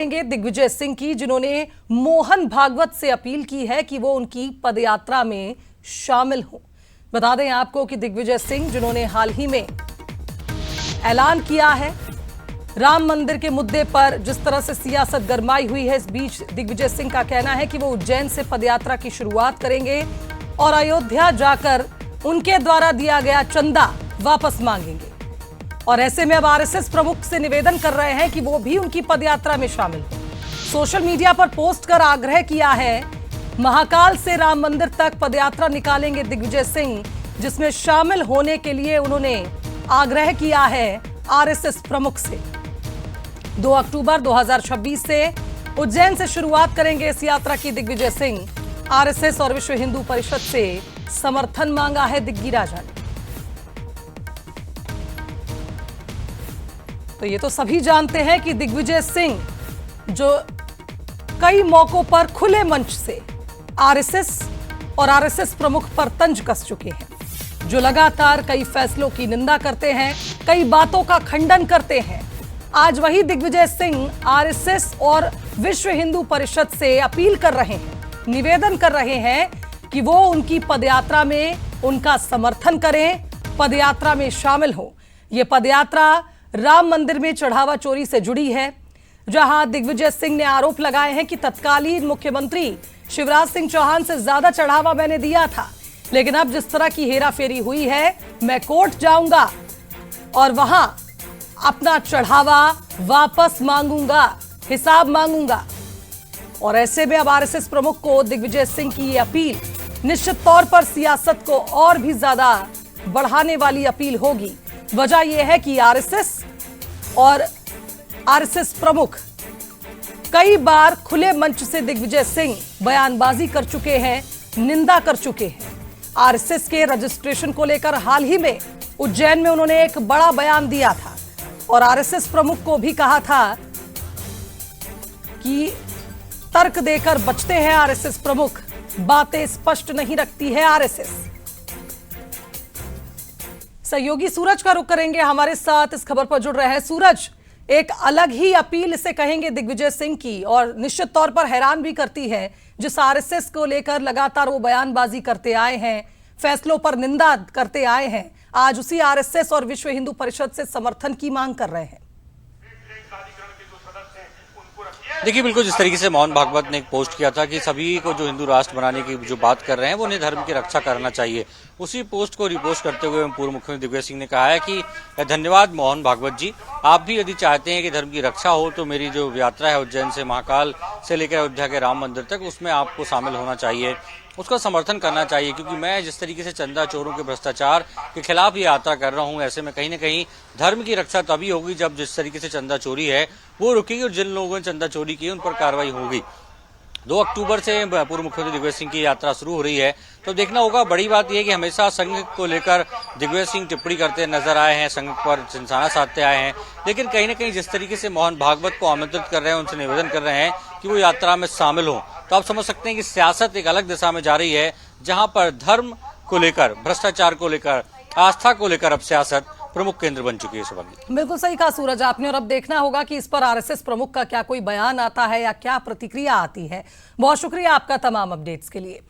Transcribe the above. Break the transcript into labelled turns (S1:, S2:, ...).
S1: दिग्विजय सिंह की, जिन्होंने मोहन भागवत से अपील की है कि वो उनकी पदयात्रा में शामिल हो। बता दें आपको कि दिग्विजय सिंह, जिन्होंने हाल ही में ऐलान किया है राम मंदिर के मुद्दे पर जिस तरह से सियासत गरमाई हुई है, इस बीच दिग्विजय सिंह का कहना है कि वो उज्जैन से पदयात्रा की शुरुआत करेंगे और अयोध्या जाकर उनके द्वारा दिया गया चंदा वापस मांगेंगे। और ऐसे में अब आरएसएस प्रमुख से निवेदन कर रहे हैं कि वो भी उनकी पदयात्रा में शामिल हो। सोशल मीडिया पर पोस्ट कर आग्रह किया है, महाकाल से राम मंदिर तक पदयात्रा निकालेंगे दिग्विजय सिंह, जिसमें शामिल होने के लिए उन्होंने आग्रह किया है आरएसएस प्रमुख से। 2 अक्टूबर 2026 से उज्जैन से शुरुआत करेंगे इस यात्रा की दिग्विजय सिंह। आरएसएस और विश्व हिंदू परिषद से समर्थन मांगा है दिग्गी राजा ने। तो ये तो सभी जानते हैं कि दिग्विजय सिंह जो कई मौकों पर खुले मंच से आरएसएस और आरएसएस प्रमुख पर तंज कस चुके हैं, जो लगातार कई फैसलों की निंदा करते हैं, कई बातों का खंडन करते हैं। आज वही दिग्विजय सिंह आरएसएस और विश्व हिंदू परिषद से अपील कर रहे हैं, निवेदन कर रहे हैं कि वो उनकी पदयात्रा में उनका समर्थन करें, पदयात्रा में शामिल हो। ये पदयात्रा राम मंदिर में चढ़ावा चोरी से जुड़ी है, जहां दिग्विजय सिंह ने आरोप लगाए हैं कि तत्कालीन मुख्यमंत्री शिवराज सिंह चौहान से ज्यादा चढ़ावा मैंने दिया था, लेकिन अब जिस तरह की हेराफेरी हुई है, मैं कोर्ट जाऊंगा और वहां अपना चढ़ावा वापस मांगूंगा, हिसाब मांगूंगा। और ऐसे में अब आरएसएस प्रमुख को दिग्विजय सिंह की ये अपील निश्चित तौर पर सियासत को और भी ज्यादा बढ़ाने वाली अपील होगी। वजह यह है कि आरएसएस और आरएसएस प्रमुख कई बार खुले मंच से दिग्विजय सिंह बयानबाजी कर चुके हैं, निंदा कर चुके हैं। आरएसएस के रजिस्ट्रेशन को लेकर हाल ही में उज्जैन में उन्होंने एक बड़ा बयान दिया था और आरएसएस प्रमुख को भी कहा था कि तर्क देकर बचते हैं आरएसएस प्रमुख, बातें स्पष्ट नहीं रखती है आरएसएस। सहयोगी सूरज का रुख करेंगे, हमारे साथ इस खबर पर जुड़ रहे हैं। सूरज, एक अलग ही अपील इसे कहेंगे दिग्विजय सिंह की, और निश्चित तौर पर हैरान भी करती है जिस आरएसएस को लेकर लगातार वो बयानबाजी करते आए हैं, फैसलों पर निंदा करते आए हैं, आज उसी आरएसएस और विश्व हिंदू परिषद से समर्थन की मांग कर रहे हैं।
S2: देखिए, बिल्कुल जिस तरीके से मोहन भागवत ने एक पोस्ट किया था कि सभी को जो हिंदू राष्ट्र बनाने की जो बात कर रहे हैं वो उन्हें धर्म की रक्षा करना चाहिए, उसी पोस्ट को रिपोस्ट करते हुए पूर्व मुख्यमंत्री दिग्विजय सिंह ने कहा है कि धन्यवाद मोहन भागवत जी, आप भी यदि चाहते हैं कि धर्म की रक्षा हो तो मेरी जो यात्रा है उज्जैन से महाकाल से लेकर अयोध्या के राम मंदिर तक, उसमें आपको शामिल होना चाहिए, उसका समर्थन करना चाहिए, क्योंकि मैं जिस तरीके से चंदा चोरों के भ्रष्टाचार के खिलाफ ये यात्रा कर रहा हूं, ऐसे में कहीं ना कहीं धर्म की रक्षा तभी होगी जब जिस तरीके से चंदा चोरी है वो रुकेगी और जिन लोगों ने चंदा चोरी की उन पर कार्रवाई होगी। 2 अक्टूबर से पूर्व मुख्यमंत्री दिग्विजय सिंह की यात्रा शुरू हो रही है, तो देखना होगा। बड़ी बात यह है कि हमेशा संघ को लेकर दिग्विजय सिंह टिप्पणी करते नजर आए हैं, संघ पर निशाना साधते आए हैं, लेकिन कहीं ना कहीं जिस तरीके से मोहन भागवत को आमंत्रित कर रहे हैं, उनसे निवेदन कर रहे हैं कि वो यात्रा में शामिल हो, तो आप समझ सकते हैं कि सियासत एक अलग दिशा में जा रही है, जहां पर धर्म को लेकर, भ्रष्टाचार को लेकर, आस्था को लेकर अब सियासत प्रमुख केंद्र बन चुकी है। सवाल
S1: बिल्कुल सही कहा सूरज आपने, और अब देखना होगा कि इस पर आरएसएस प्रमुख का क्या कोई बयान आता है या क्या प्रतिक्रिया आती है। बहुत शुक्रिया आपका तमाम अपडेट्स के लिए।